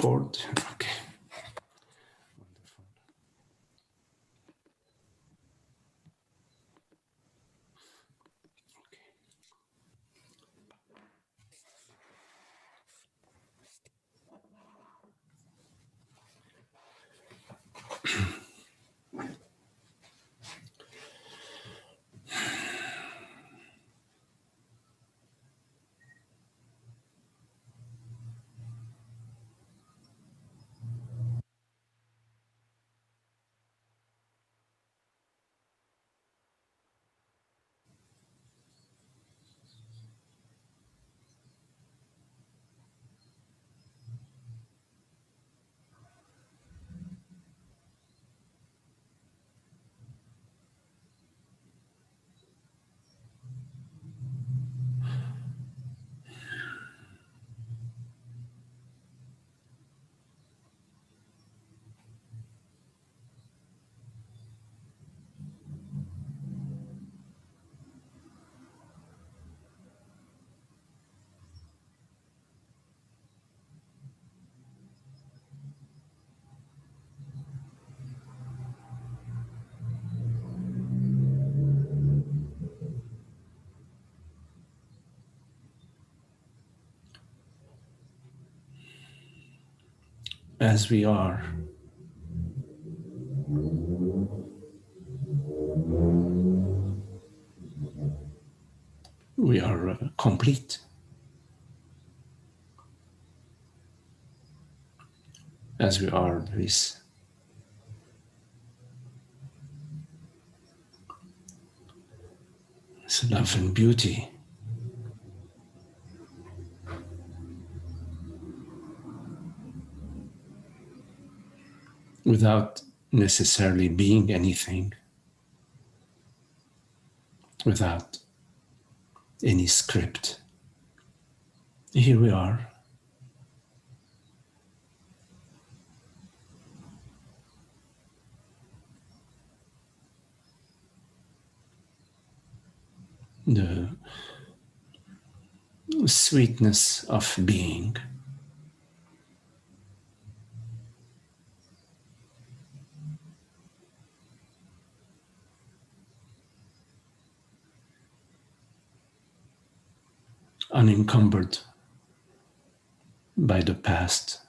record. Okay. Wonderful. As we are, we are complete. As we are this love and beauty, without necessarily being anything, without any script. Here we are. The sweetness of being. Unencumbered by the past.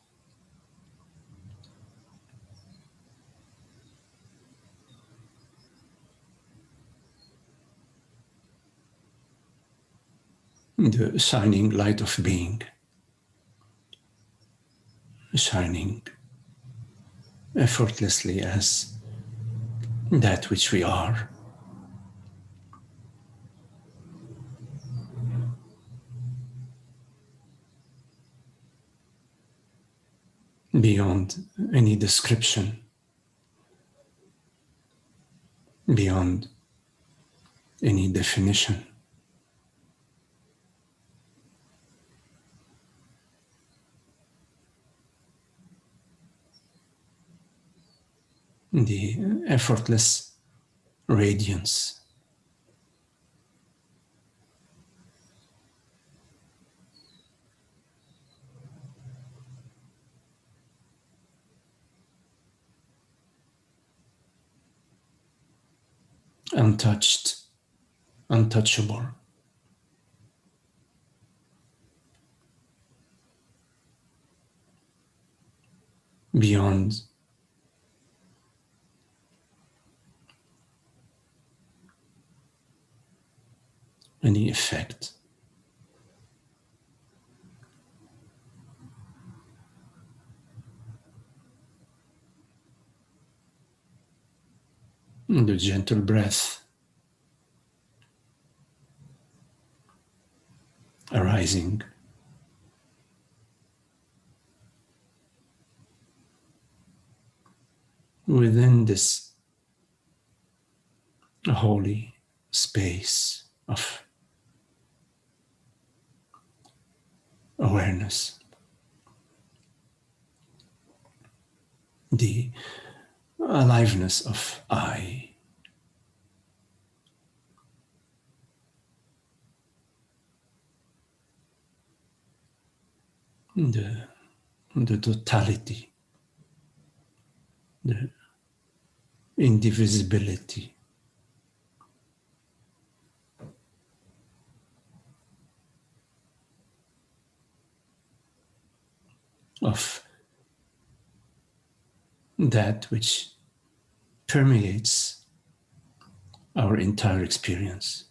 The shining light of being. Shining effortlessly as that which we are. Beyond any description, beyond any definition. The effortless radiance. Untouched, untouchable. Beyond any effect. The gentle breath arising within this holy space of awareness. The aliveness of I. The the totality, the indivisibility of that which permeates our entire experience.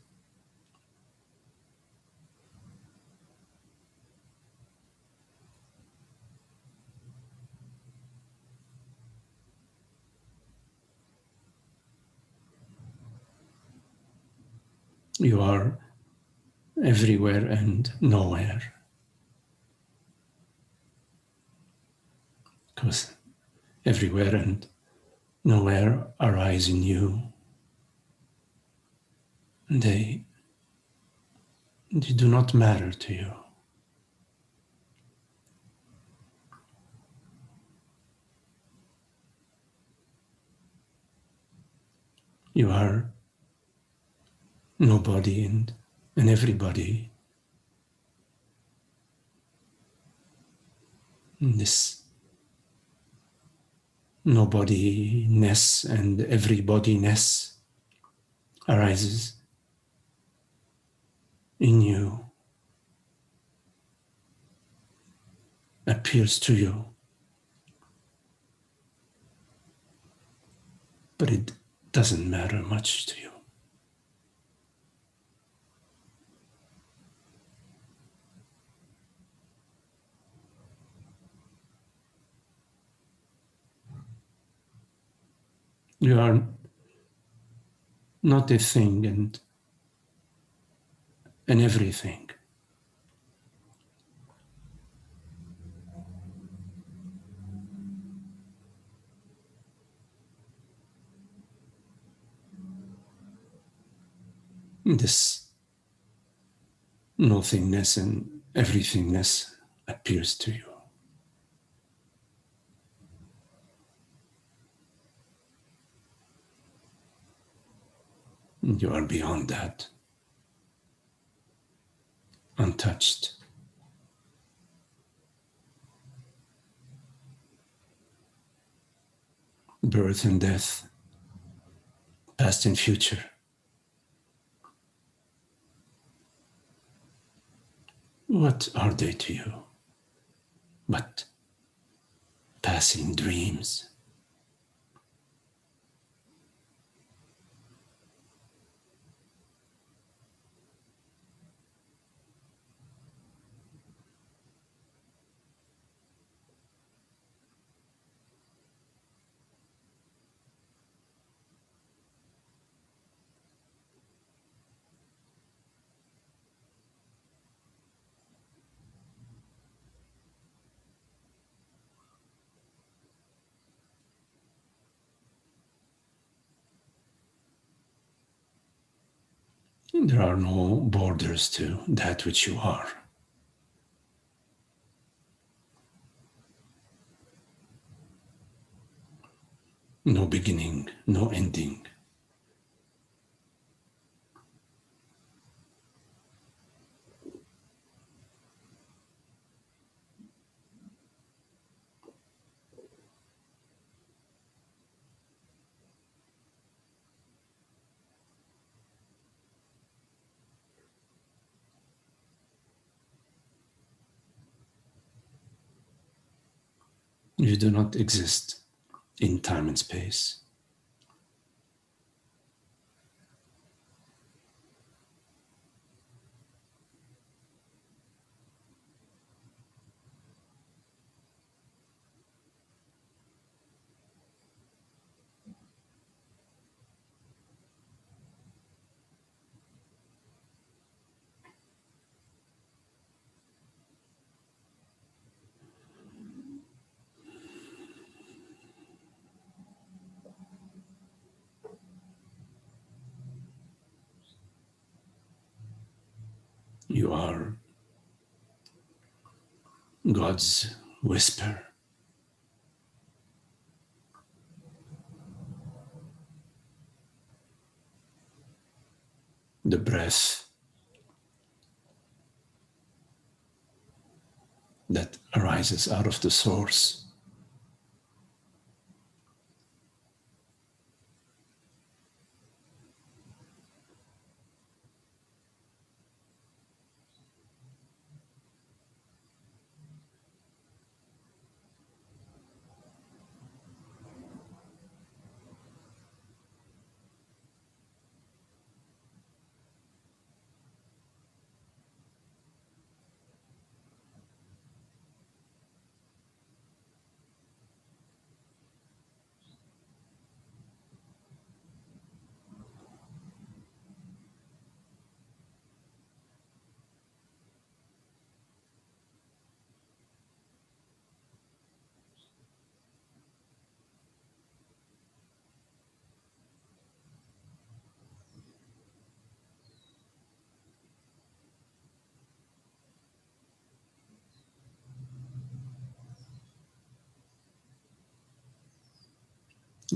You are everywhere and nowhere, because everywhere and nowhere arise in you. They do not matter to you. You are nobody and everybody. This nobodyness and everybodyness arises in you, appears to you, but it doesn't matter much to you. You are not a thing and everything. This nothingness and everythingness appears to you. You are beyond that, untouched. Birth and death, past and future. What are they to you but passing dreams? There are no borders to that which you are. No beginning, no ending. You do not exist in time and space. You are God's whisper, the breath that arises out of the source.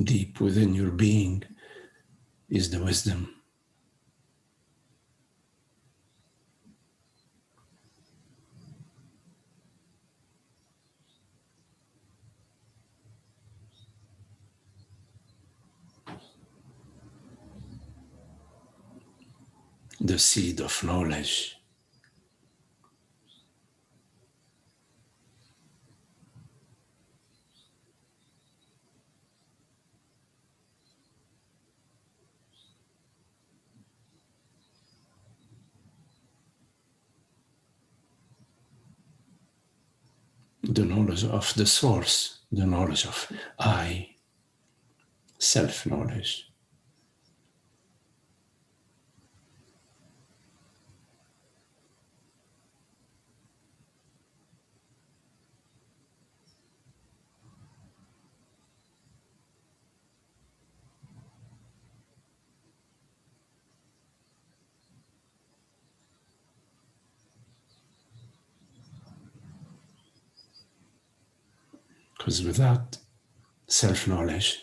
Deep within your being is the wisdom. The seed of knowledge. The knowledge of the source, the knowledge of I, self-knowledge. Because without self-knowledge,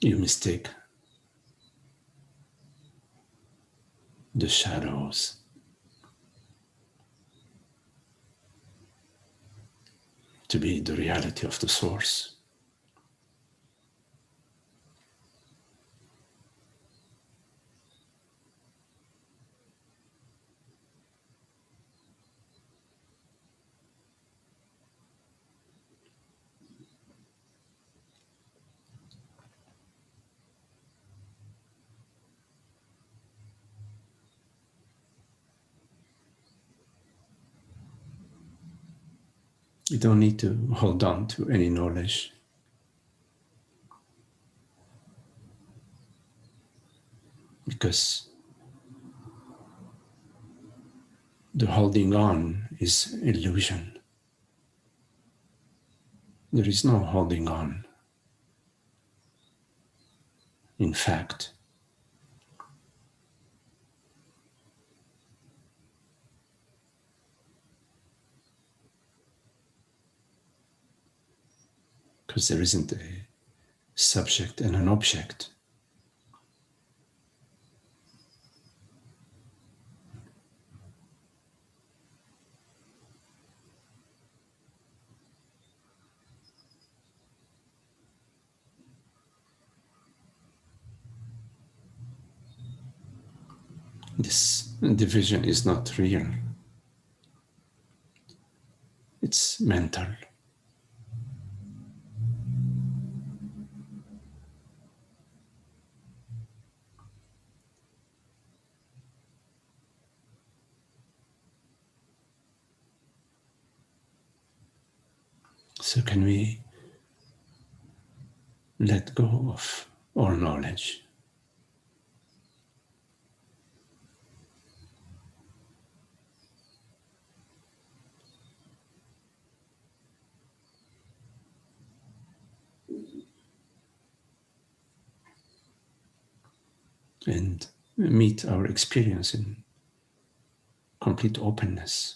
you mistake the shadows to be the reality of the source. You don't need to hold on to any knowledge, because the holding on is illusion. There is no holding on. In fact, because there isn't a subject and an object. This division is not real. It's mental. So can we let go of all knowledge? And meet our experience in complete openness.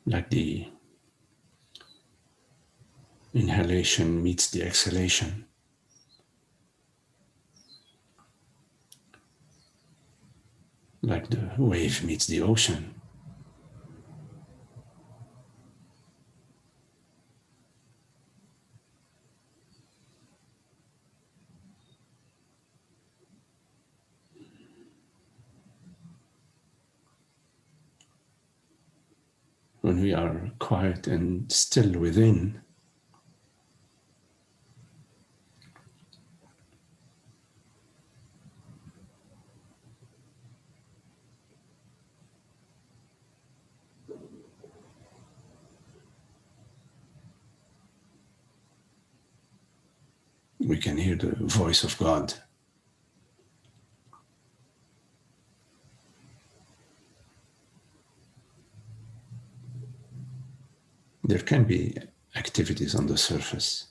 Like the inhalation meets the exhalation. Like the wave meets the ocean. When we are quiet and still within, we can hear the voice of God. There can be activities on the surface,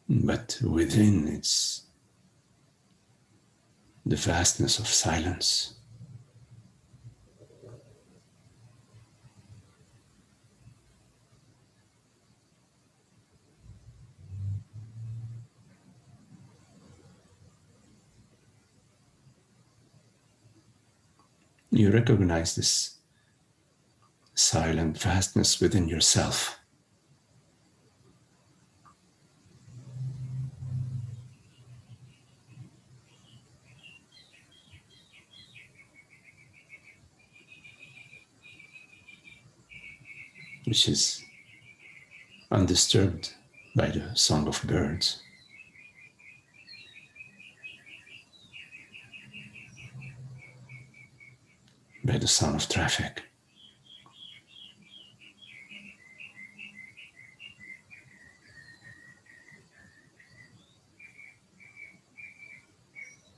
but within it's the vastness of silence. You recognize this silent vastness within yourself. Which is undisturbed by the song of birds, by the sound of traffic.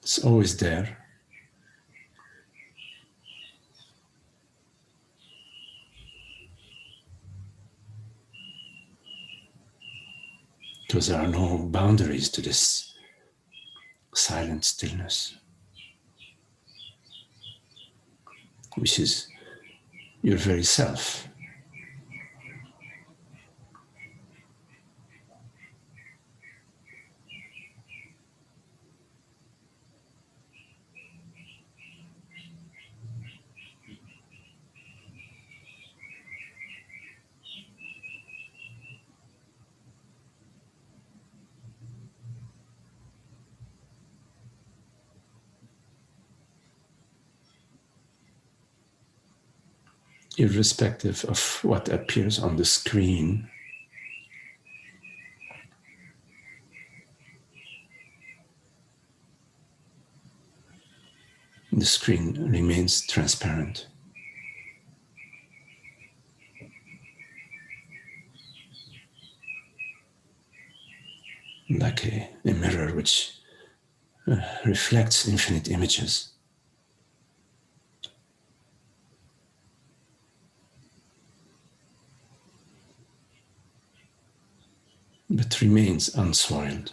It's always there. Because there are no boundaries to this silent stillness, which is your very self. Irrespective of what appears on the screen, the screen remains transparent. Like a mirror which reflects infinite images. But remains unsoiled.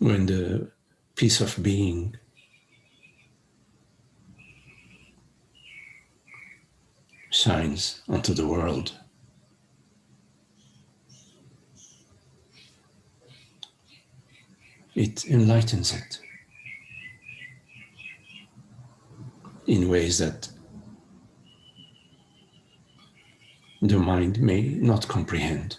When the piece of being shines onto the world, it enlightens it in ways that the mind may not comprehend.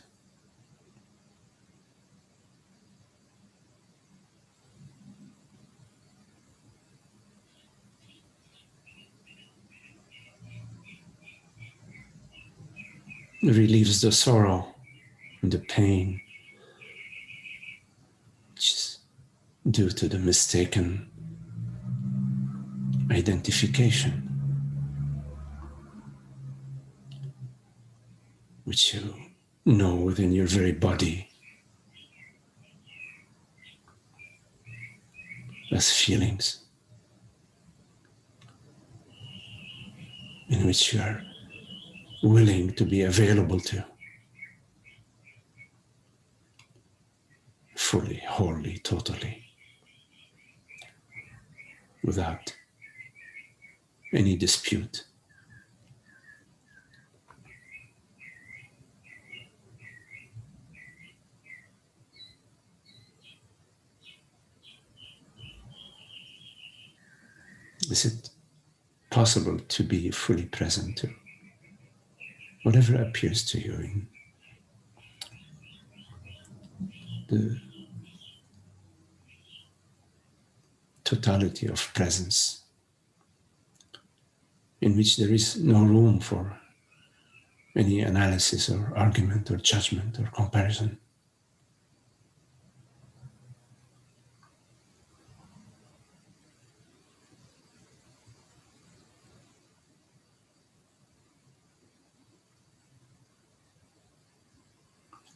relieves the sorrow and the pain which is due to the mistaken identification which you know within your very body as feelings in which you are willing to be available to fully, wholly, totally, without any dispute. Is it possible to be fully present to whatever appears to you in the totality of presence, in which there is no room for any analysis or argument or judgment or comparison?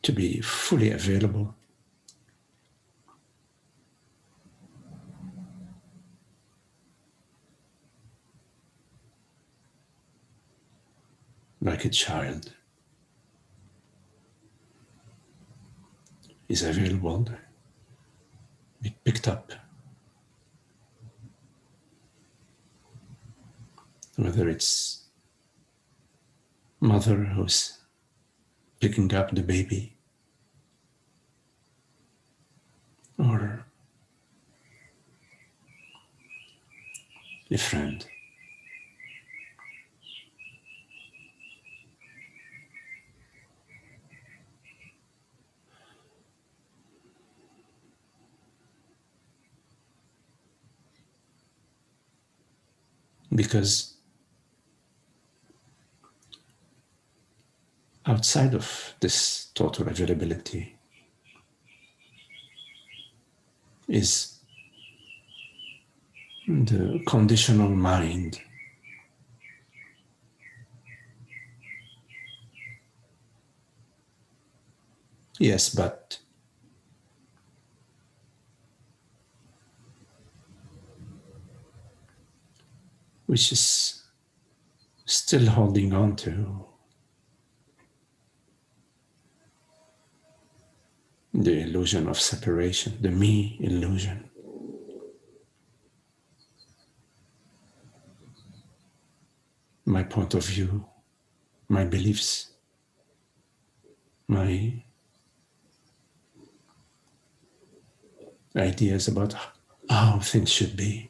To be fully available, like a child is available to be picked up, whether it's mother who's picking up the baby or a friend. Because outside of this total availability is the conditional mind, yes, but which is still holding on to the illusion of separation, the me illusion. My point of view, my beliefs, my ideas about how things should be,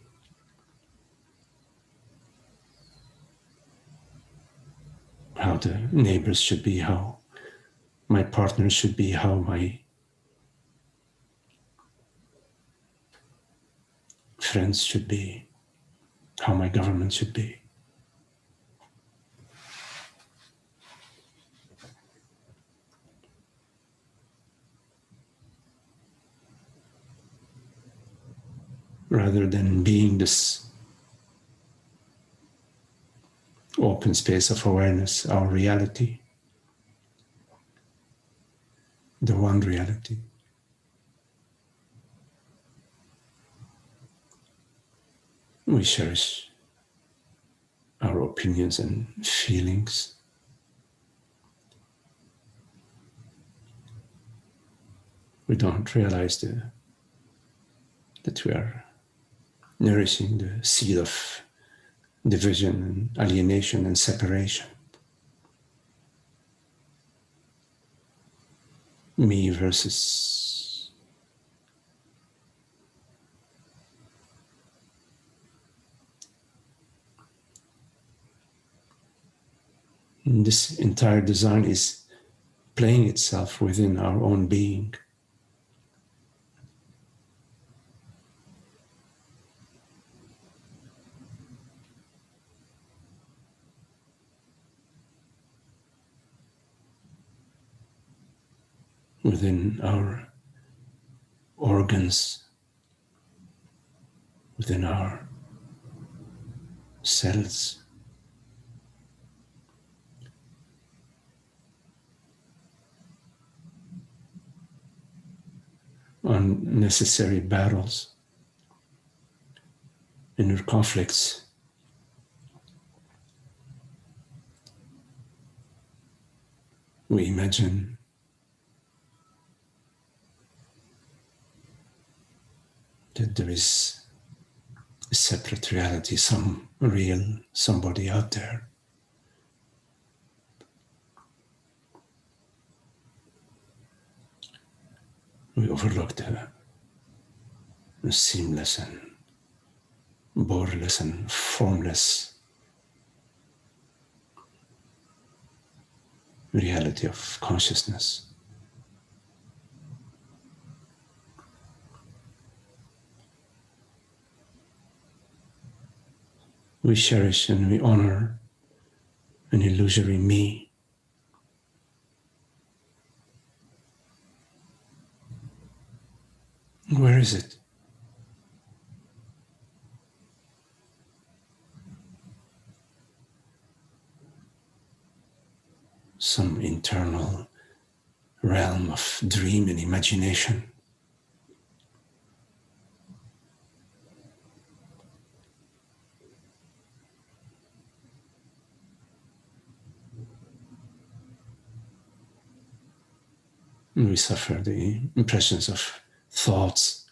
how the neighbors should be, how my partner should be, how my friends should be, how my government should be. Rather than being this open space of awareness, our reality, the one reality. We cherish our opinions and feelings. We don't realize that we are nourishing the seed of division and alienation and separation. Me versus this entire design is playing itself within our own being. within our organs, within our cells, unnecessary battles, inner conflicts. We imagine that there is a separate reality, some real somebody out there. We overlook the seamless and borderless and formless reality of consciousness. We cherish and we honor an illusory me. Where is it? Some internal realm of dream and imagination. And we suffer the impressions of thoughts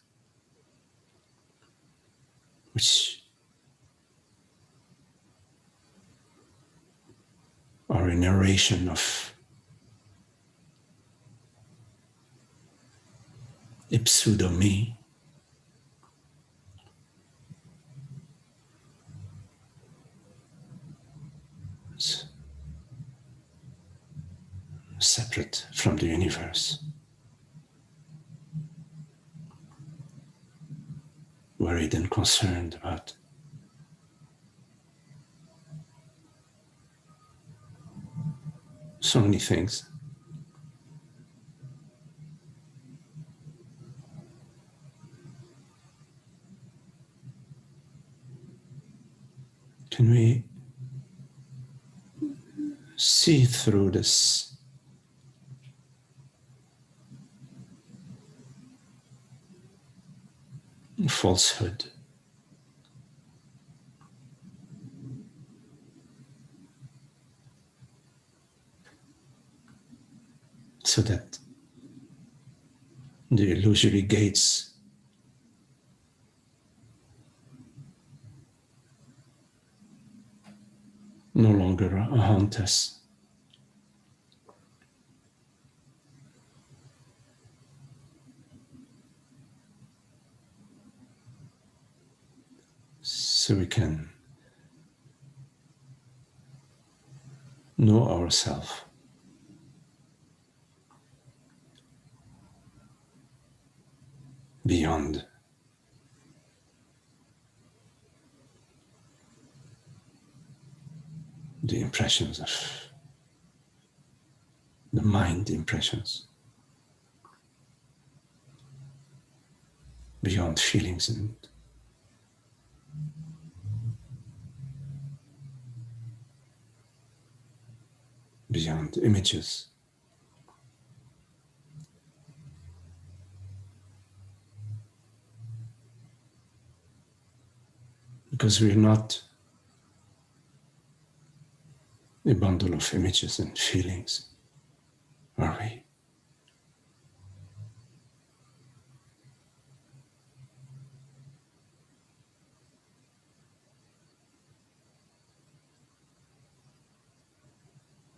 which are a narration of a pseudo-me. It's separate from the universe, worried and concerned about so many things. Can we see through this falsehood? So that the illusory gates no longer haunt us. So we can know ourselves beyond the impressions of the mind impressions, beyond feelings and beyond images. Because we're not a bundle of images and feelings, are we?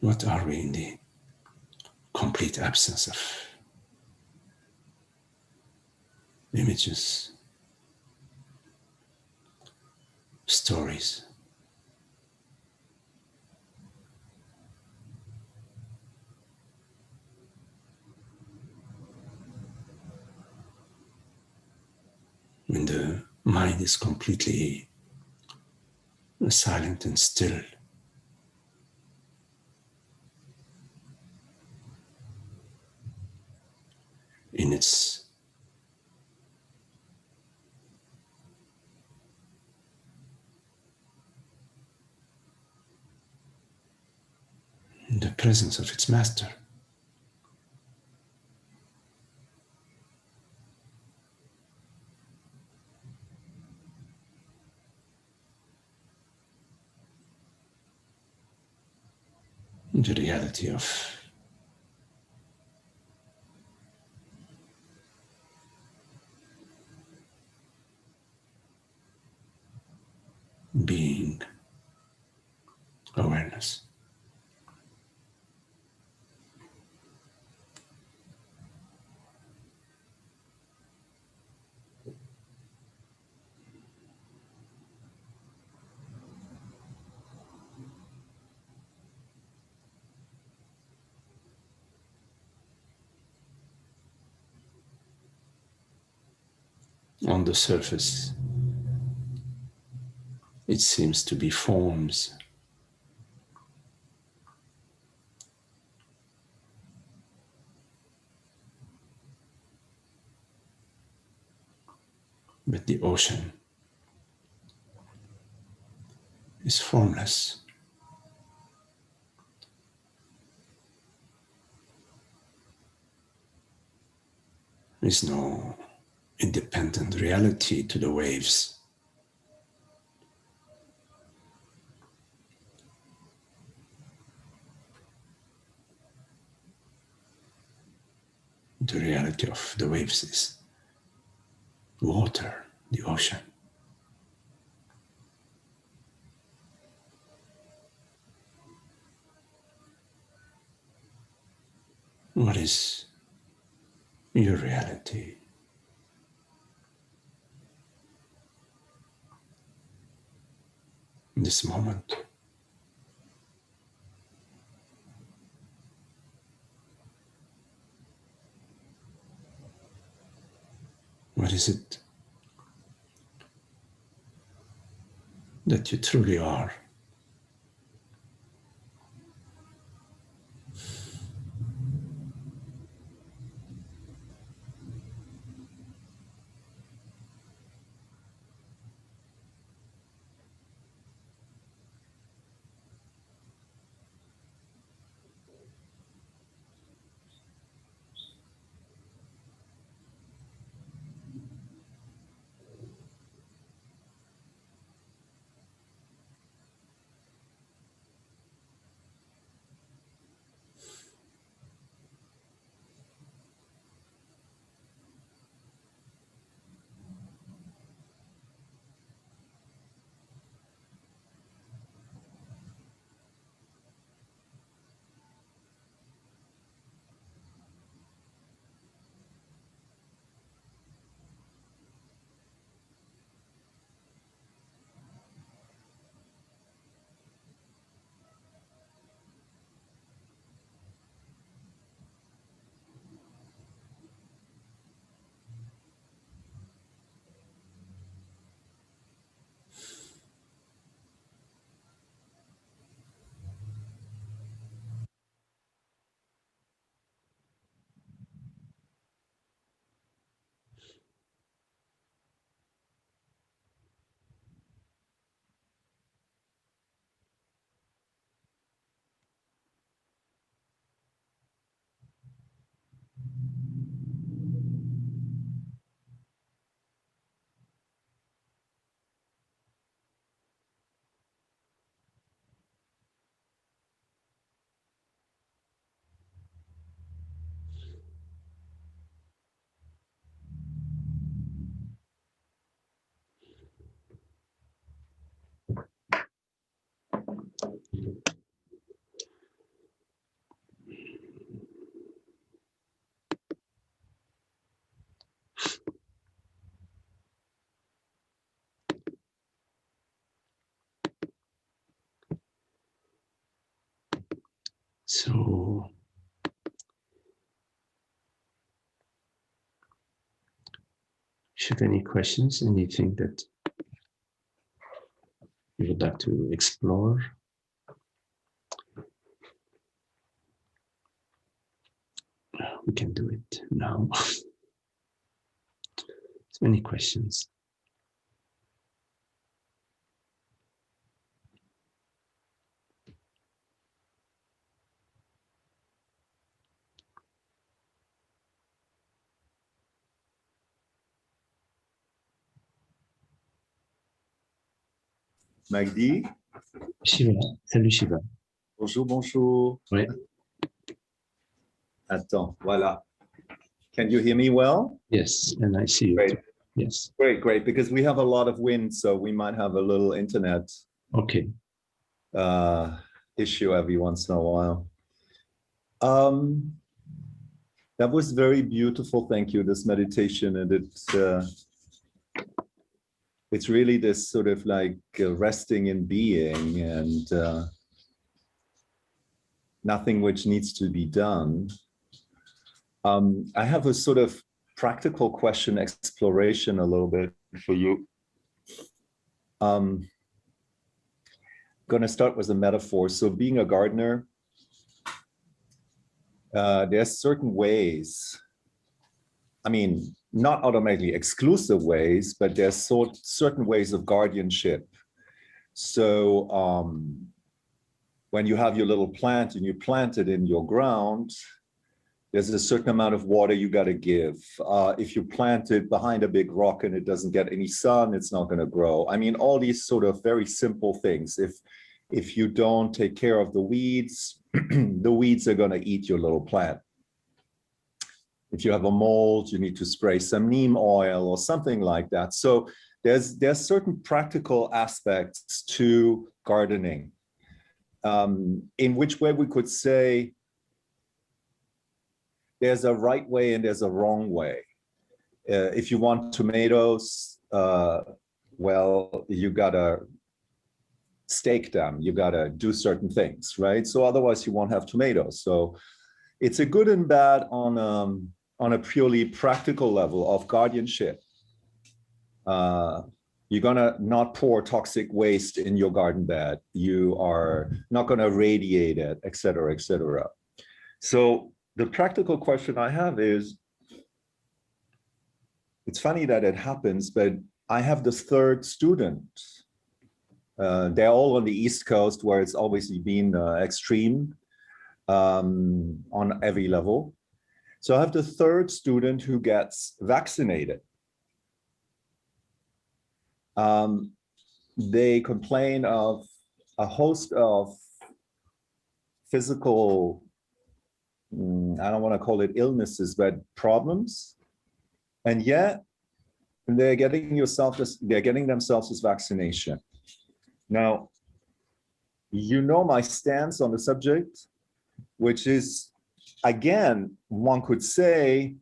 What are we in the complete absence of images, stories? When the mind is completely silent and still, its in the presence of its master. The reality of being awareness. On the surface, it seems to be forms, but the ocean is formless. There is no independent reality to the waves. The reality of the waves is water, the ocean. What is your reality? In this moment? What is it that you truly are? So, if you have any questions, anything that you would like to explore, we can do it now. So many questions. Magdi. Shiva. Salut Shiva. Bonjour, bonjour. Ouais. Attends, voilà. Can you hear me well? Yes, and I see you. Great. Too. Yes. Great, great. Because we have a lot of wind, so we might have a little internet Okay. issue every once in a while. That was very beautiful. Thank you. This meditation, and it's really this sort of like resting in being and nothing which needs to be done. I have a sort of practical question exploration a little bit for you. I'm going to start with a metaphor. So being a gardener, there's certain ways, I mean, not automatically exclusive ways, but there's certain ways of guardianship. So when you have your little plant and you plant it in your ground, there's a certain amount of water you got to give. If you plant it behind a big rock and it doesn't get any sun, it's not going to grow. I mean, all these sort of very simple things. If you don't take care of the weeds, the weeds are going to eat your little plant. If you have a mold, you need to spray some neem oil or something like that. So there's certain practical aspects to gardening, in which way we could say, there's a right way and there's a wrong way. If you want tomatoes, well, you gotta stake them, you gotta do certain things, right? So otherwise you won't have tomatoes. So it's a good and bad on a purely practical level of guardianship. You're gonna not pour toxic waste in your garden bed. You are not gonna radiate it, et cetera, et cetera. So the practical question I have is, it's funny that it happens, but I have this third student. They're all on the East Coast where it's obviously been extreme on every level. So I have the third student who gets vaccinated. They complain of a host of physical, I don't want to call it illnesses, but problems. And yet they're getting themselves this vaccination. Now, you know my stance on the subject, which is, again, one could say,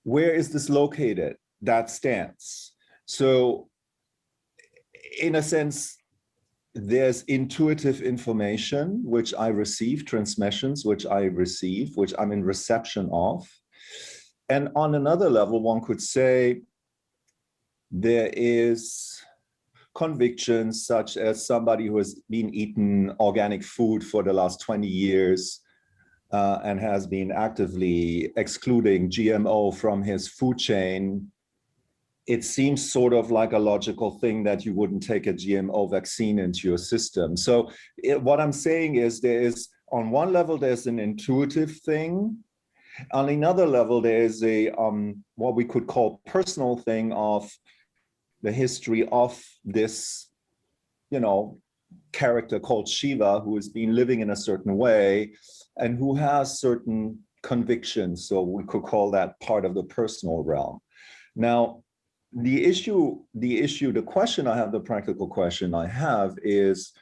where is this located, that stance? So in a sense, there's intuitive information, which I receive, transmissions, which I receive, which I'm in reception of. And on another level, one could say there is convictions such as somebody who has been eating organic food for the last 20 years and has been actively excluding GMO from his food chain. It seems sort of like a logical thing that you wouldn't take a GMO vaccine into your system. So what I'm saying is on one level, there's an intuitive thing. On another level, there's a what we could call personal thing of the history of this, character called Shiva, who has been living in a certain way and who has certain convictions. So we could call that part of the personal realm. Now, the question I have, the practical question I have is,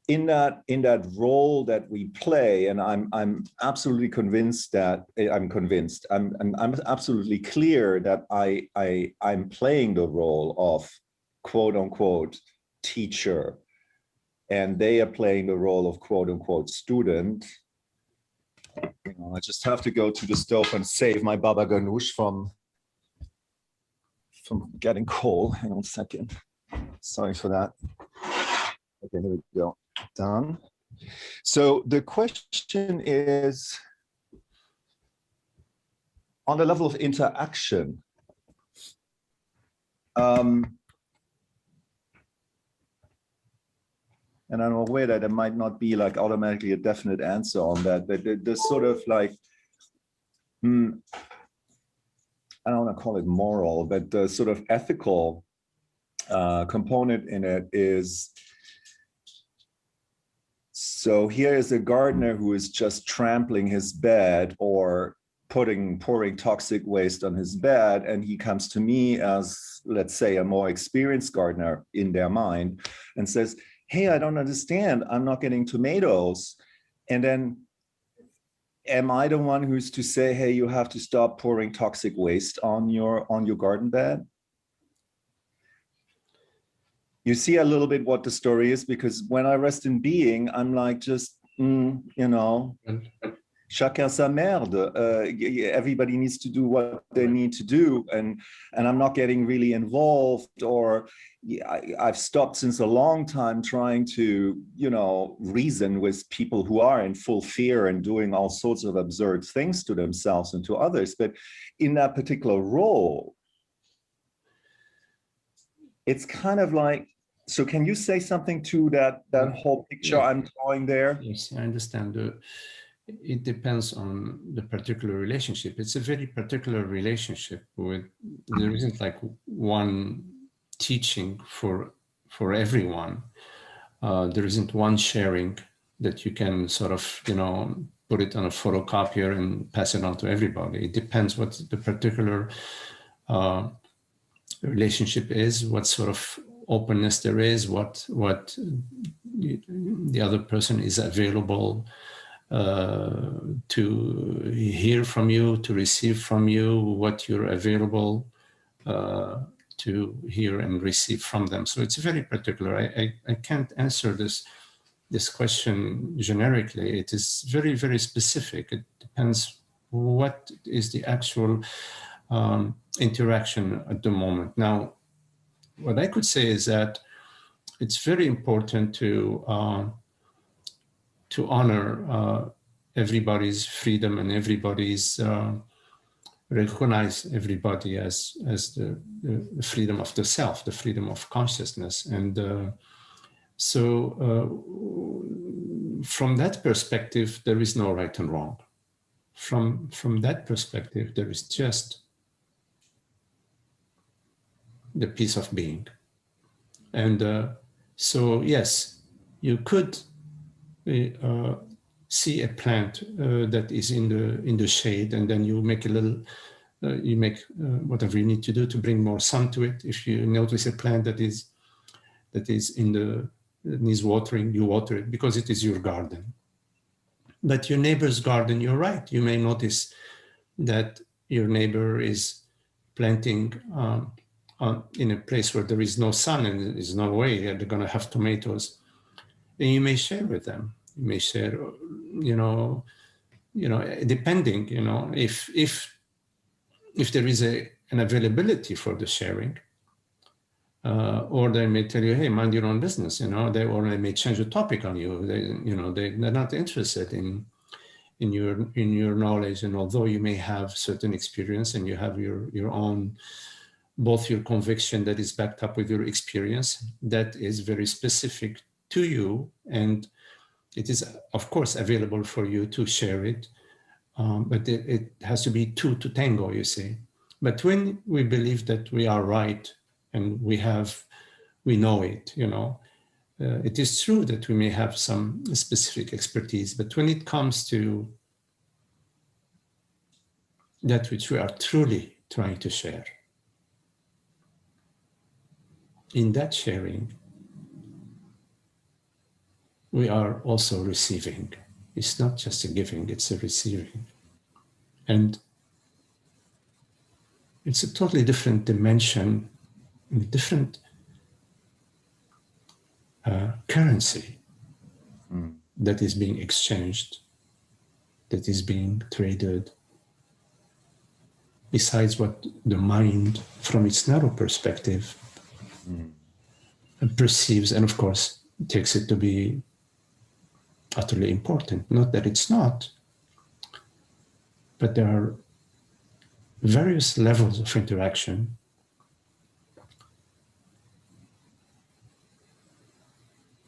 in that role that we play, and I'm absolutely convinced that I'm absolutely clear that I'm playing the role of quote unquote teacher, and they are playing the role of quote unquote student. I just have to go to the stove and save my baba ganoush from getting cold. Hang on a second. Sorry for that. Okay, here we go. Done. So the question is, on the level of interaction, and I'm aware that there might not be like automatically a definite answer on that, but there's sort of like, I don't want to call it moral, but the sort of ethical component in it is, so here is a gardener who is just trampling his bed or pouring toxic waste on his bed, and he comes to me as, let's say, a more experienced gardener in their mind and says, hey, I don't understand, I'm not getting tomatoes. And then am I the one who's to say, hey, you have to stop pouring toxic waste on your garden bed? You see a little bit what the story is, because when I rest in being, I'm like, just, you know, chacun sa merde. Everybody needs to do what they need to do. And I'm not getting really involved, or I've stopped since a long time trying to, you know, reason with people who are in full fear and doing all sorts of absurd things to themselves and to others. But in that particular role, it's kind of like, so can you say something to that whole picture I'm drawing there? Yes, I understand. It depends on the particular relationship. It's a very particular relationship with, there isn't like one teaching for everyone. There isn't one sharing that you can sort of, you know, put it on a photocopier and pass it on to everybody. It depends what the particular relationship is, what sort of openness there is, what the other person is available to hear from you, to receive from you, what you're available to hear and receive from them. So it's very particular. I can't answer this question generically. It is very, very specific. It depends what is the actual interaction at the moment. Now, what I could say is that it's very important to honor everybody's freedom and everybody's recognize everybody as the freedom of the self, the freedom of consciousness. And so from that perspective, there is no right and wrong. From that perspective, there is just the peace of being. And so, yes, you could see a plant that is in the shade, and then you make a little, you make whatever you need to do to bring more sun to it. If you notice a plant that is in the needs watering, you water it because it is your garden. But your neighbor's garden, you're right. You may notice that your neighbor is planting in a place where there is no sun and there's no way they're going to have tomatoes. And you may share with them. You may share, you know, depending, you know, if there is an availability for the sharing, or they may tell you, hey, mind your own business, you know, or they may change the topic on you. They're not interested in your knowledge. And although you may have certain experience and you have your own, both your conviction that is backed up with your experience, that is very specific to you, and it is, of course, available for you to share it, but it has to be two to tango, you see. But when we believe that we are right and we know it, you know, it is true that we may have some specific expertise, but when it comes to that which we are truly trying to share, in that sharing, we are also receiving. It's not just a giving, it's a receiving. And it's a totally different dimension, a different currency that is being exchanged, that is being traded, besides what the mind, from its narrow perspective, perceives, and of course, takes it to be utterly important. Not that it's not, but there are various levels of interaction.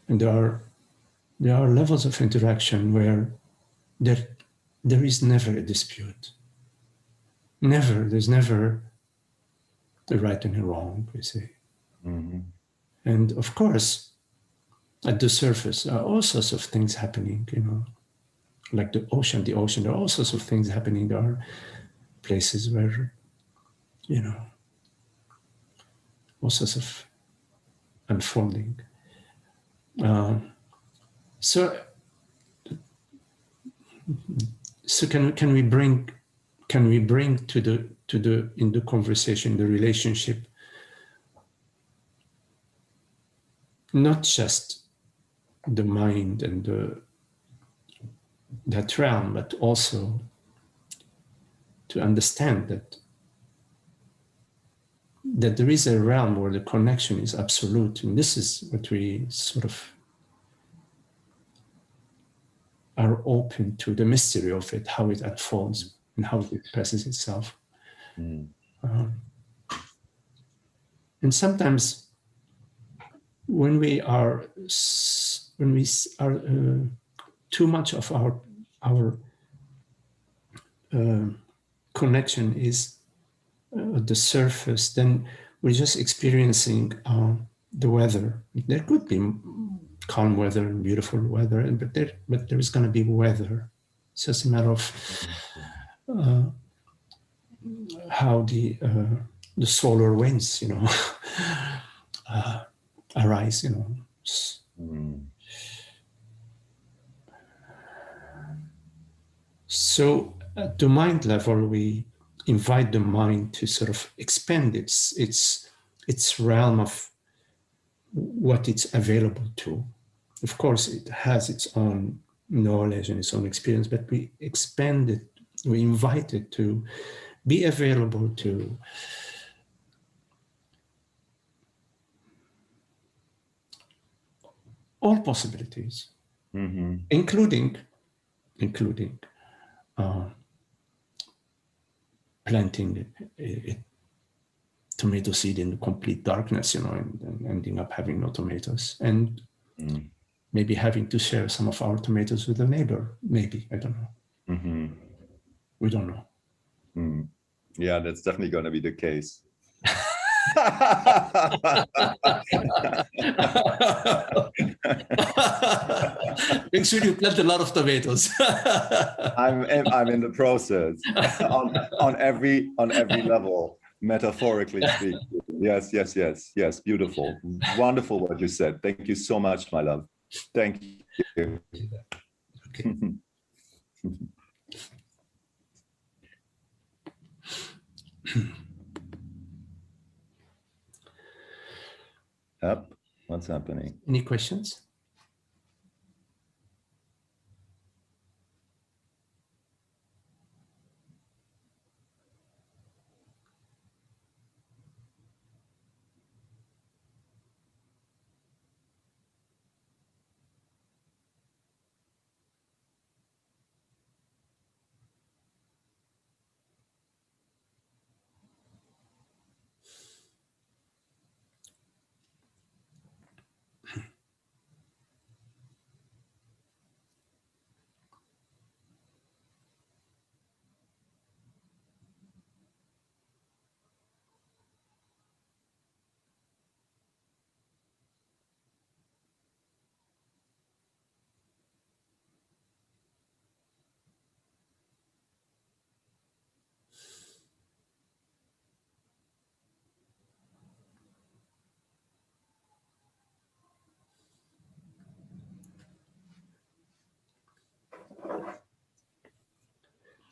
And there are levels of interaction where there is never a dispute. There's never the right and the wrong, we say. Mm-hmm. And of course, at the surface are all sorts of things happening, like the ocean, there are all sorts of things happening. There are places where, all sorts of unfolding. So can we bring to the in the conversation, the relationship, not just the mind and that realm, but also to understand that there is a realm where the connection is absolute. And this is what we sort of are open to, the mystery of it, how it unfolds and how it expresses itself. Mm. And sometimes when we are too much of our connection is at the surface, then we're just experiencing the weather. There could be calm weather and beautiful weather, but there is going to be weather. It's just a matter of how the solar winds, arise. Mm. So at the mind level, we invite the mind to sort of expand its realm of what it's available to. Of course, it has its own knowledge and its own experience, but we expand it, we invite it to be available to all possibilities, Mm-hmm. including planting a tomato seed in complete darkness, and ending up having no tomatoes, and maybe having to share some of our tomatoes with a neighbor. Maybe, I don't know. Mm-hmm. We don't know. Mm. Yeah, that's definitely going to be the case. Make sure you plant a lot of tomatoes. I'm in the process on every level, metaphorically speaking. Yes. Beautiful, wonderful what you said. Thank you so much, my love. Thank you. Okay. Yep. What's happening? Any questions?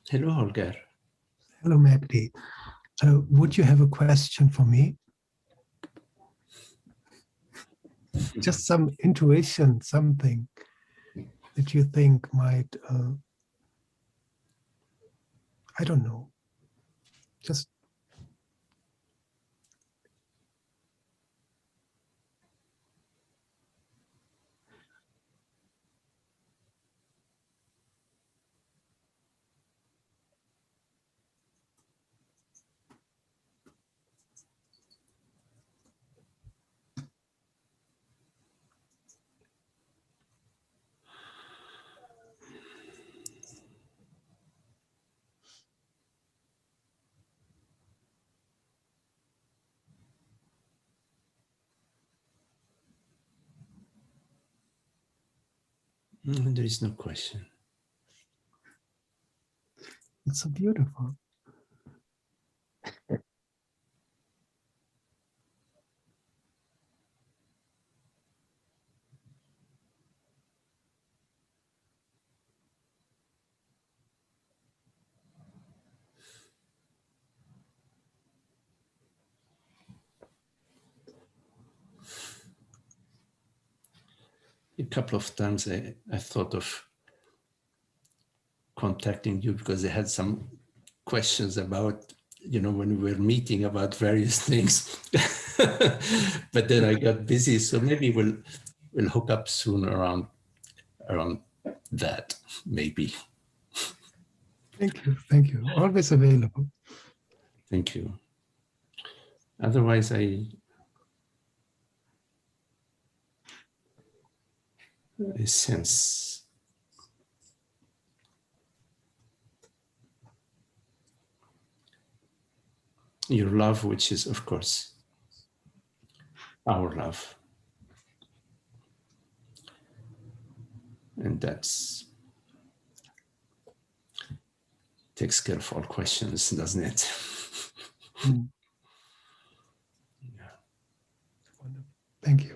Hello, Holger. Hello, Magdi. Would you have a question for me? Just some intuition, something that you think might, I don't know, just There is no question. It's so beautiful. A couple of times I thought of contacting you because I had some questions about, when we were meeting about various things. But then I got busy, so maybe we'll hook up soon around that, maybe. Thank you. Always available. Thank you. Otherwise, I sense your love, which is, of course, our love. And that's takes care of all questions, doesn't it? Mm. Yeah. Wonderful. Thank you.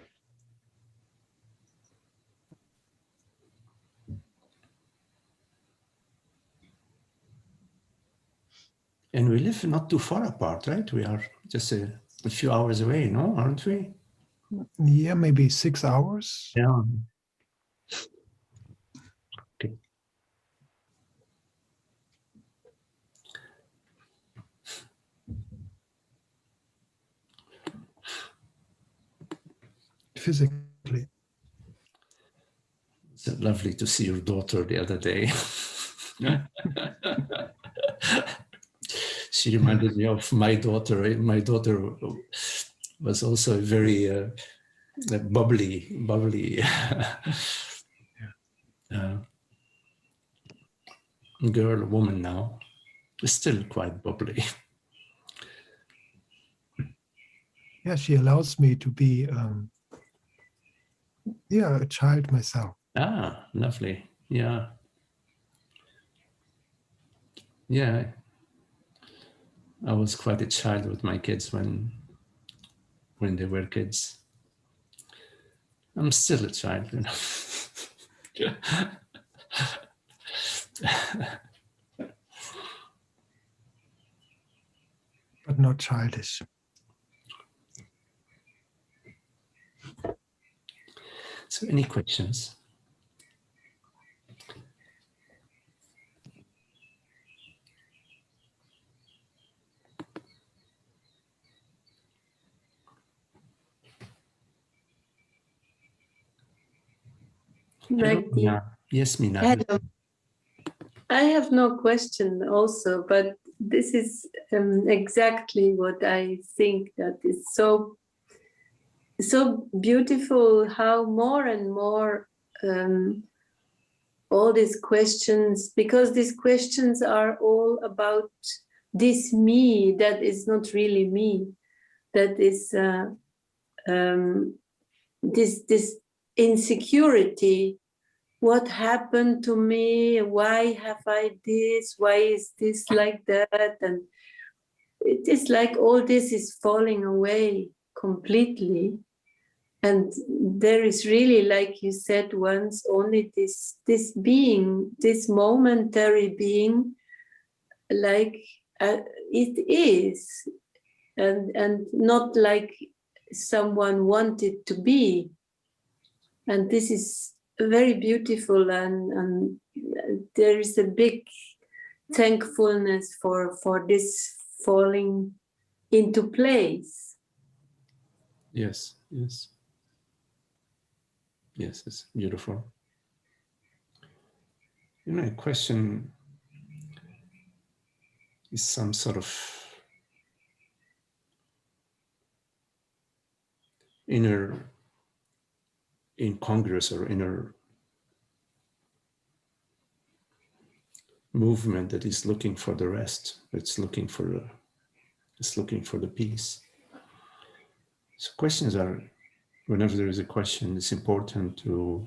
And we live not too far apart, right? We are just a few hours away, no? Aren't we? Yeah, maybe 6 hours. Yeah. Okay. Physically. It's lovely to see your daughter the other day. She reminded me of my daughter. My daughter was also a very bubbly girl, woman now. Still quite bubbly. Yeah, she allows me to be, a child myself. Ah, lovely. Yeah. Yeah. I was quite a child with my kids when they were kids. I'm still a child, But not childish. So any questions? Magdi. Yes, Mina. Hello. I have no question also, but this is exactly what I think that is so beautiful, how more and more all these questions, because these questions are all about this me that is not really me, that is this insecurity. What happened to me? Why have I this? Why is this like that? And it is like all this is falling away completely. And there is really, like you said once, only this being, this momentary being, like it is, and not like someone wanted to be. And this is very beautiful, and there is a big thankfulness for this falling into place. Yes, yes. Yes, it's beautiful. A question is some sort of inner incongruous or inner movement that is looking for the rest. It's looking for the peace. So questions are, whenever there is a question, it's important to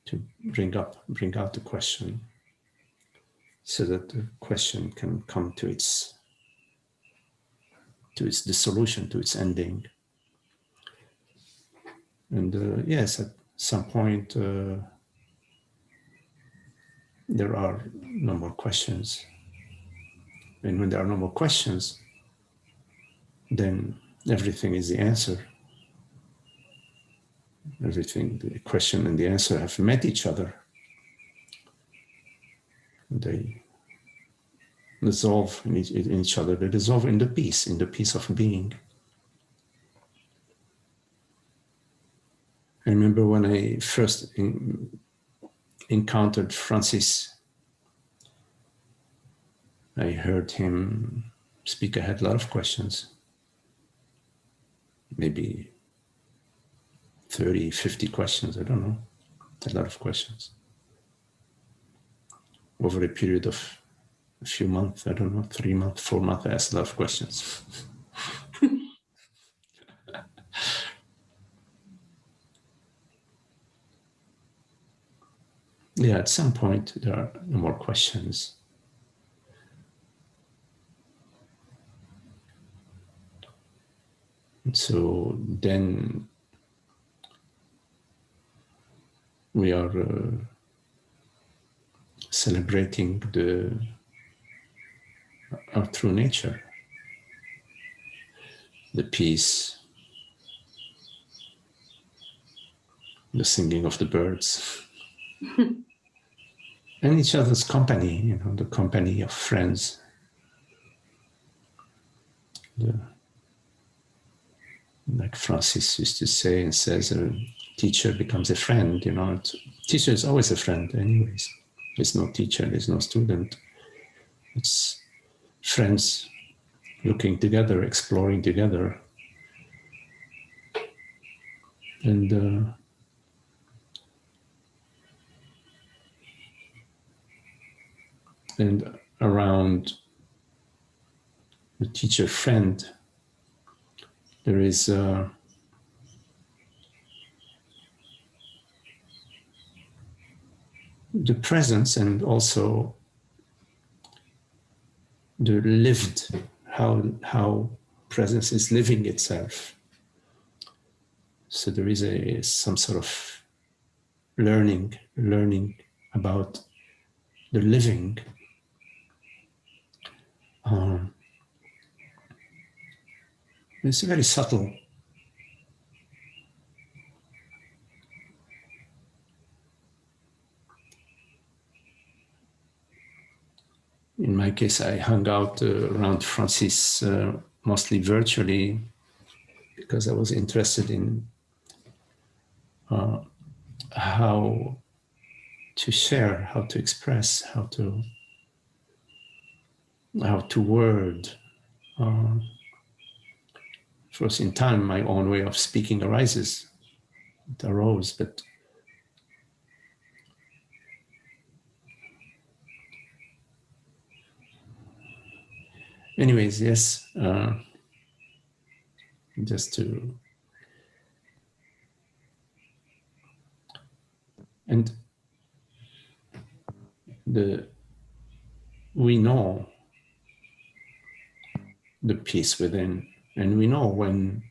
to bring out the question, so that the question can come to its dissolution, to its ending. And yes, at some point there are no more questions. And when there are no more questions, then everything is the answer. Everything, the question and the answer have met each other. They dissolve in each other. They dissolve in the peace of being. I remember when I first encountered Francis, I heard him speak. I had a lot of questions, maybe 30, 50 questions, I don't know, a lot of questions. Over a period of a few months, I don't know, 3 months, 4 months, I asked a lot of questions. Yeah, at some point there are no more questions. And so then we are celebrating our true nature, the peace, the singing of the birds, and each other's company, you know, the company of friends. Like Francis used to say and says, a teacher becomes a friend, you know. Teacher is always a friend anyways. There's no teacher, there's no student. It's friends looking together, exploring together. And around the teacher friend, there is the presence, and also the lived, how presence is living itself. So there is some sort of learning about the living. It's very subtle. In my case, I hung out around Francis mostly virtually, because I was interested in how to share, how to express, how to word. First, in time, my own way of speaking arises. It arose, but anyways, yes, just to, and we know the peace within, and we know when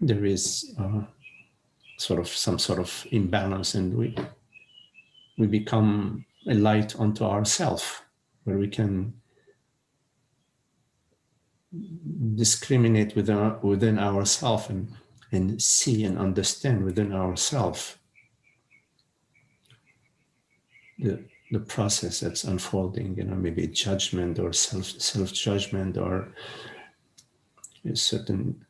there is some sort of imbalance, and we become a light unto ourselves, where we can discriminate within ourselves and see and understand within ourselves the process that's unfolding, you know, maybe judgment or self-judgment, or a certain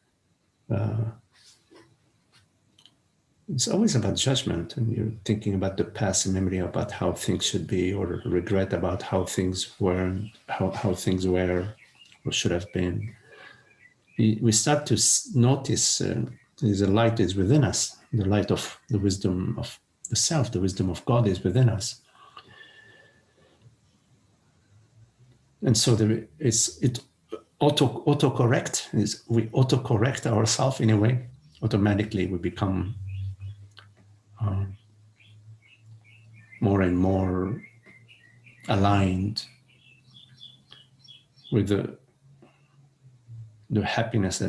it's always about judgment, and you're thinking about the past memory, about how things should be, or regret about how things were, how things were or should have been. We start to notice the light is within us, the light of the wisdom of the self, the wisdom of God is within us. And so it autocorrect, we autocorrect ourselves in a way. Automatically we become more and more aligned with the happiness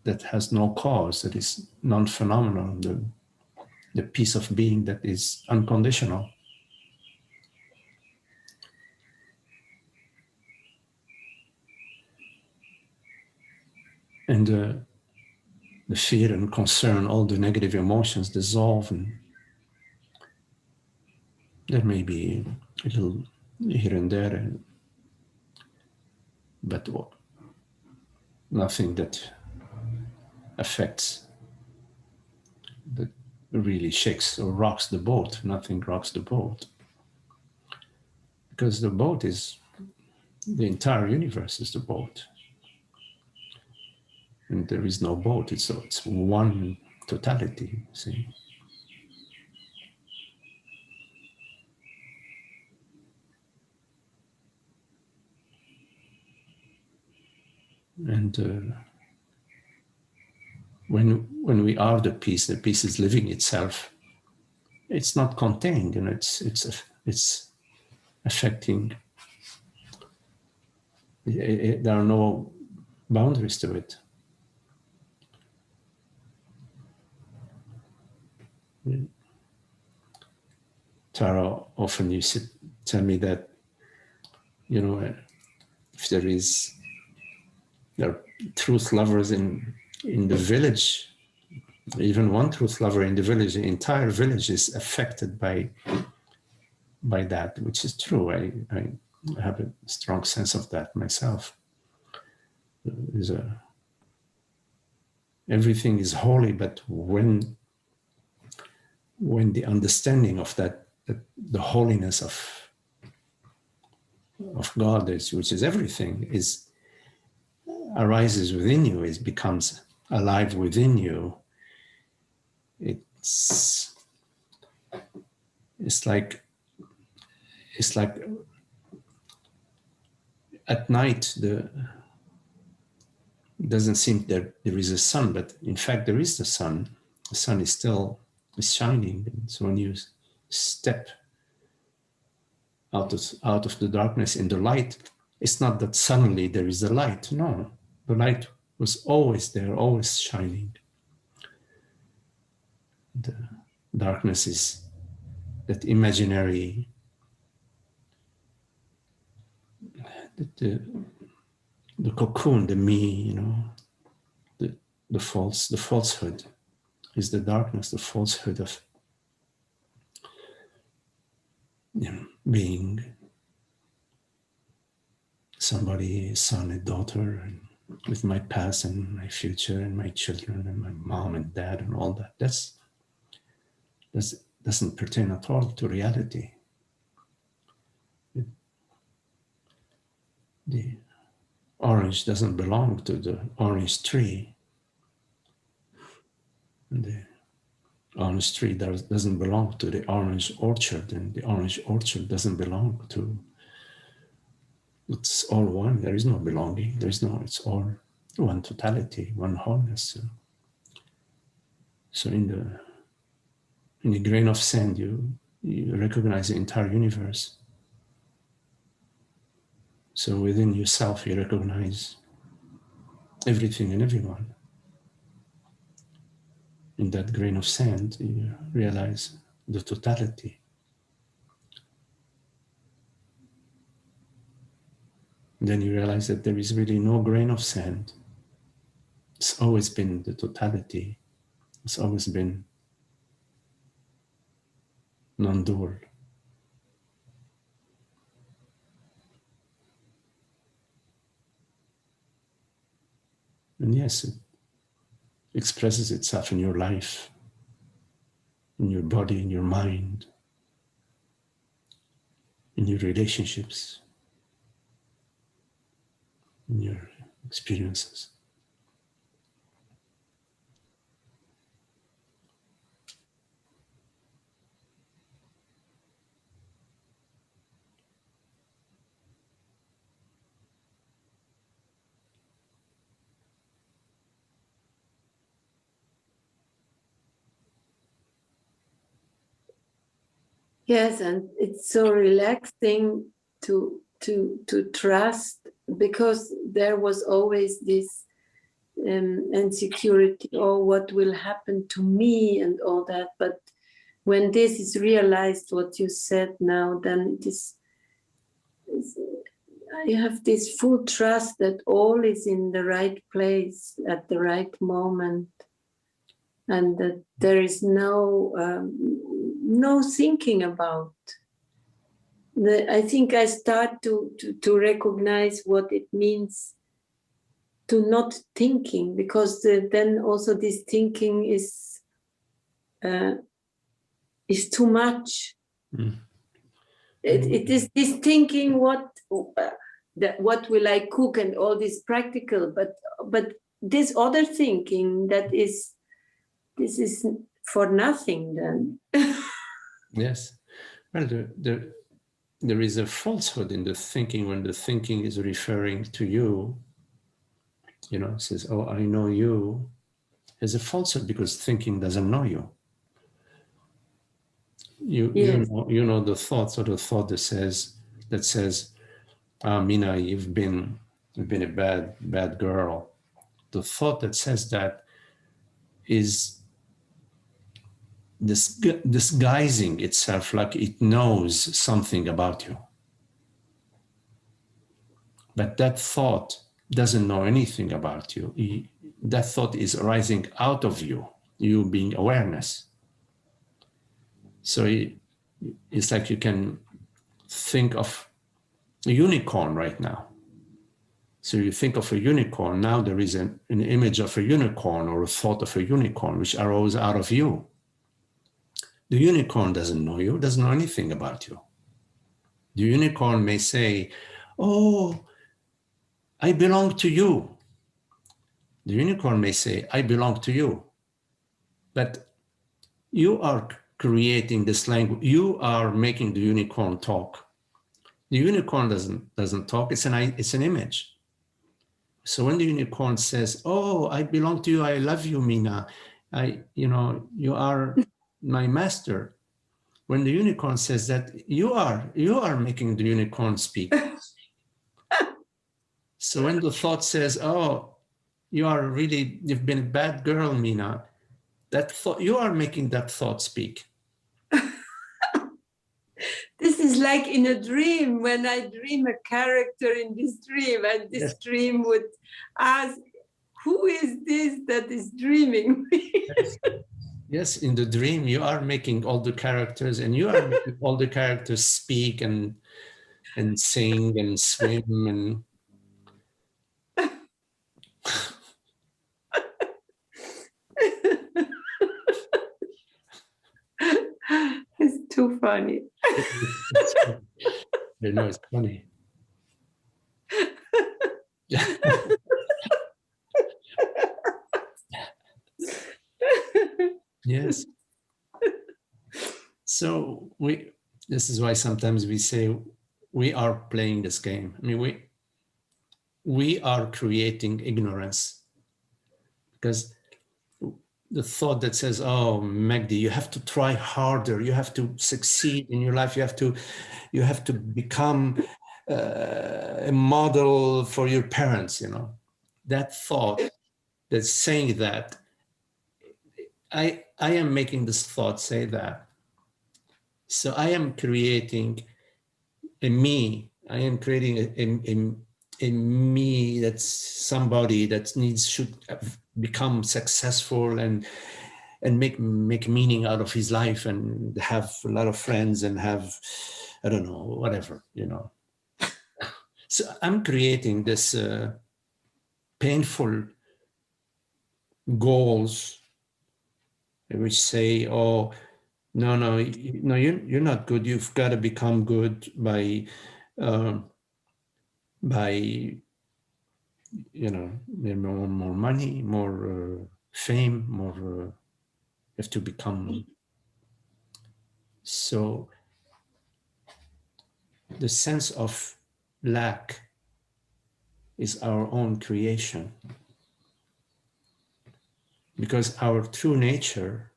that has no cause, that is non-phenomenal, the peace of being that is unconditional. And the fear and concern, all the negative emotions dissolve, and there may be a little here and there, but nothing that affects, that really shakes or rocks the boat. Nothing rocks the boat, because the boat is, the entire universe is the boat, and there is no boat. It's one totality. See. And when we are the peace is living itself. It's not contained, and it's affecting. There are no boundaries to it. Tara, often you tell me that, if there are truth lovers in the village, even one truth lover in the village, the entire village is affected by that, which is true. I have a strong sense of that myself. Everything is holy, but when the understanding of that the holiness of God, which is everything, arises within you, becomes alive within you, it's like at night it doesn't seem that there is a sun, but in fact there is the sun. The sun is still shining. And so when you step out of the darkness in the light, it's not that suddenly there is a light. No, the light was always there, always shining. The darkness is that imaginary, the cocoon, the me, the falsehood is the darkness, the falsehood of being somebody, son and daughter, and with my past and my future and my children and my mom and dad and all that. That doesn't pertain at all to reality. The orange doesn't belong to the orange tree. And the orange tree doesn't belong to the orange orchard, and the orange orchard doesn't belong to. It's all one. There is no belonging. It's all one totality, one wholeness. So in the grain of sand, you recognize the entire universe. So within yourself, you recognize everything and everyone. In that grain of sand, you realize the totality. And then you realize that there is really no grain of sand. It's always been the totality. It's always been non-dual. And yes, it expresses itself in your life, in your body, in your mind, in your relationships, in your experiences. Yes, and it's so relaxing to trust, because there was always this insecurity, oh, what will happen to me and all that. But when this is realized, what you said now, then it is, I have this full trust that all is in the right place at the right moment, and that there is no thinking about. I think I start to recognize what it means to not thinking, because then also this thinking is too much. Mm. It is this thinking, what will I cook, and all this practical, but this other thinking, this is for nothing then. Yes. Well, there is a falsehood in the thinking when the thinking is referring to you. You know, it says, oh, I know you. There's a falsehood because thinking doesn't know you. Yes. You know the thoughts, or the thought that says, Mina, you've been a bad girl. The thought that says that is disguising itself like it knows something about you. But that thought doesn't know anything about you. That thought is arising out of you being awareness. So it's like you can think of a unicorn right now. So you think of a unicorn, now there is an image of a unicorn or a thought of a unicorn which arose out of you. The unicorn doesn't know you, doesn't know anything about you. The unicorn may say, oh, I belong to you. The unicorn may say, I belong to you. But you are creating this language. You are making the unicorn talk. The unicorn doesn't talk. It's an image. So when the unicorn says, "Oh, I belong to you. I love you, Mina. You are my master." When the unicorn says that, you are making the unicorn speak. So when the thought says, "Oh, you've been a bad girl, Mina," that thought, you are making that thought speak. This is like in a dream, when I dream a character in this dream, and this Yes. dream would ask, who is this that is dreaming me? Yes, in the dream, you are making all the characters, and you are making all the characters speak and sing and swim and It's too funny. I know it's funny. Yes. So this is why sometimes we say we are playing this game. I mean, we are creating ignorance, because the thought that says, oh, Magdi, you have to try harder, you have to succeed in your life, you have to become a model for your parents, that thought that's saying that, I am making this thought say that. So I am creating a me. I am creating a me that's somebody that should become successful and make meaning out of his life and have a lot of friends and have, I don't know, whatever, So I'm creating this painful goals which say, oh, no, you're not good. You've got to become good by more money, more fame, more. You have to become. So the sense of lack is our own creation, because our true nature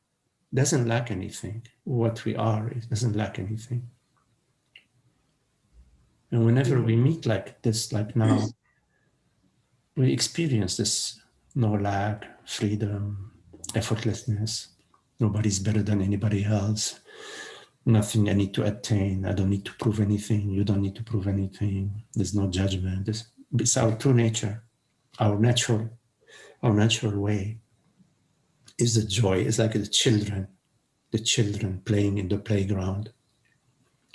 doesn't lack anything. what we are. It doesn't lack anything. And whenever we meet like this, like now, we experience this no lack, freedom, effortlessness. Nobody's better than anybody else. Nothing I need to attain. I don't need to prove anything. You don't need to prove anything. There's no judgment. It's our true nature, our natural way is the joy. It's like the children playing in the playground.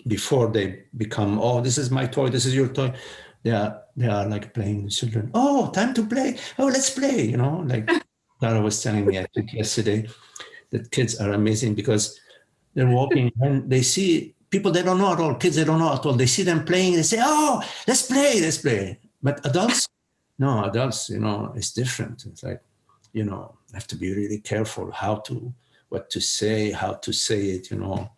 Before they become, oh, this is my toy, this is your toy. They are like playing with children. Oh, time to play. Oh, let's play. You know, like Dara was telling me, I think yesterday, that kids are amazing because they're walking and they see people they don't know at all, kids they don't know at all. They see them playing, they say, oh, let's play. But adults, no, adults, you know, it's different. It's like, you know, have to be really careful what to say, how to say it, you know.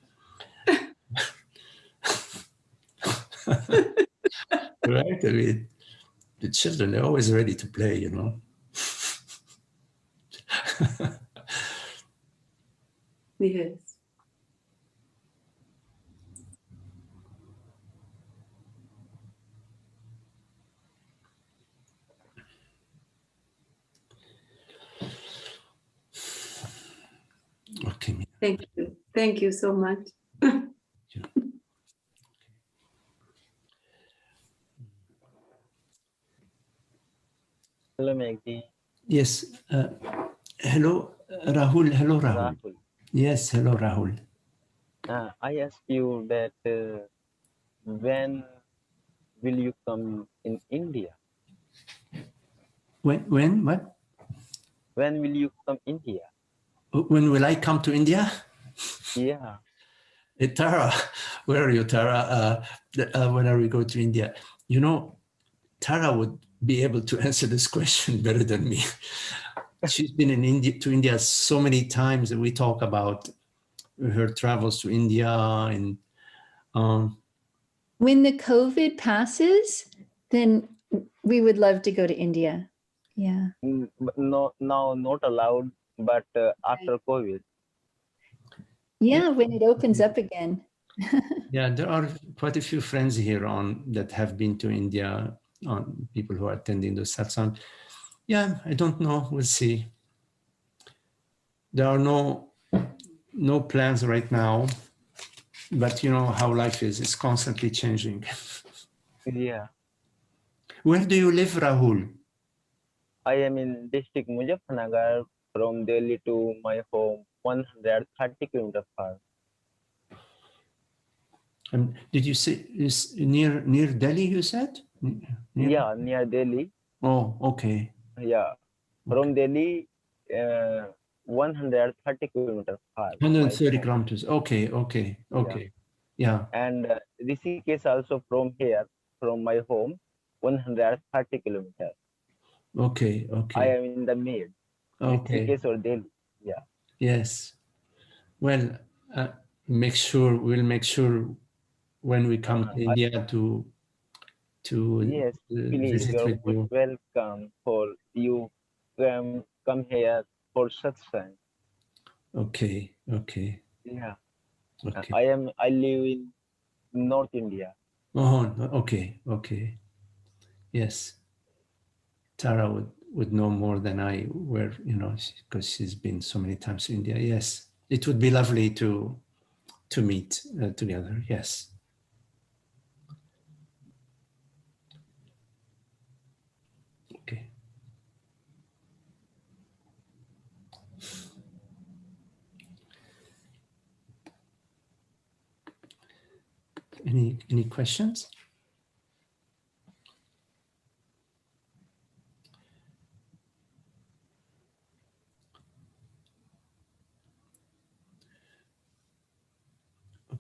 Right? I mean, the children, they're always ready to play, you know. Yes. Okay. Thank you. Thank you so much. Hello, Magdi. Yes. Hello, Rahul. Hello, Rahul. Rahul. Yes, hello, Rahul. I ask you that when will you come in India? When? What? When will you come India? When will I come to India? Yeah. Hey, Tara, where are you, Tara? When we go to India? You know, Tara would be able to answer this question better than me. She's been to India so many times that we talk about her travels to India and when the COVID passes, then we would love to go to India. Yeah. But no, now not allowed, but after COVID. Yeah, when it opens up again. Yeah, there are quite a few friends here that have been to India, people who are attending the satsang. Yeah, I don't know. We'll see. There are no plans right now, but you know how life is. It's constantly changing. Yeah. Where do you live, Rahul? I am in district Muzaffarnagar, from Delhi to my home, 130 kilometers far. And did you say is near Delhi? You said? Yeah, near Delhi. Oh, okay. Yeah, from Delhi, 130 kilometers far. 130 kilometers. Okay. Yeah. And Rishikesh also from here, from my home, 130 kilometers. Okay. I am in the mid. Okay. Rishikesh or Delhi. Yeah. Yes. Well, we'll make sure when we come to India to yes, please, visit you're with you. welcome for you come here for satsang. Okay. Yeah. Okay. I live in North India. Oh, okay. Yes. Tara would know more than I, where, you know, because she's been so many times to India. Yes. It would be lovely to meet together. Yes. Okay. Any questions?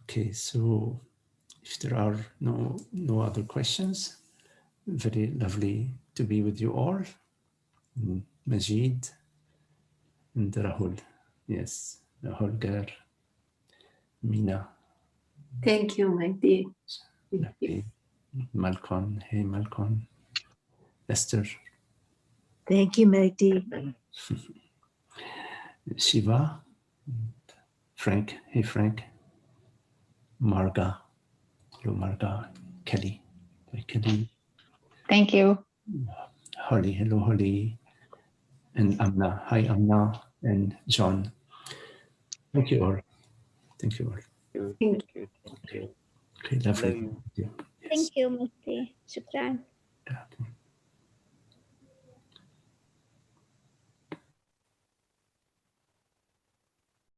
Okay, so if there are no other questions, very lovely to be with you all. Majid and Rahul. Yes, Holger, Mina. Thank you, Magdi. Thank you. Malcolm. Hey, Malcolm. Esther. Thank you, Magdi. Shiva. Frank. Hey, Frank. Marga. Hello, Marga. Kelly. Hi, Kelly. Thank you. Holly. Hello, Holly. And Amna. Hi, Amna. And John. Thank you all. Thank you all. Thank you. Thank you. Okay, lovely. Love you. Yes. Thank you, Magdi. Shukran. Yeah.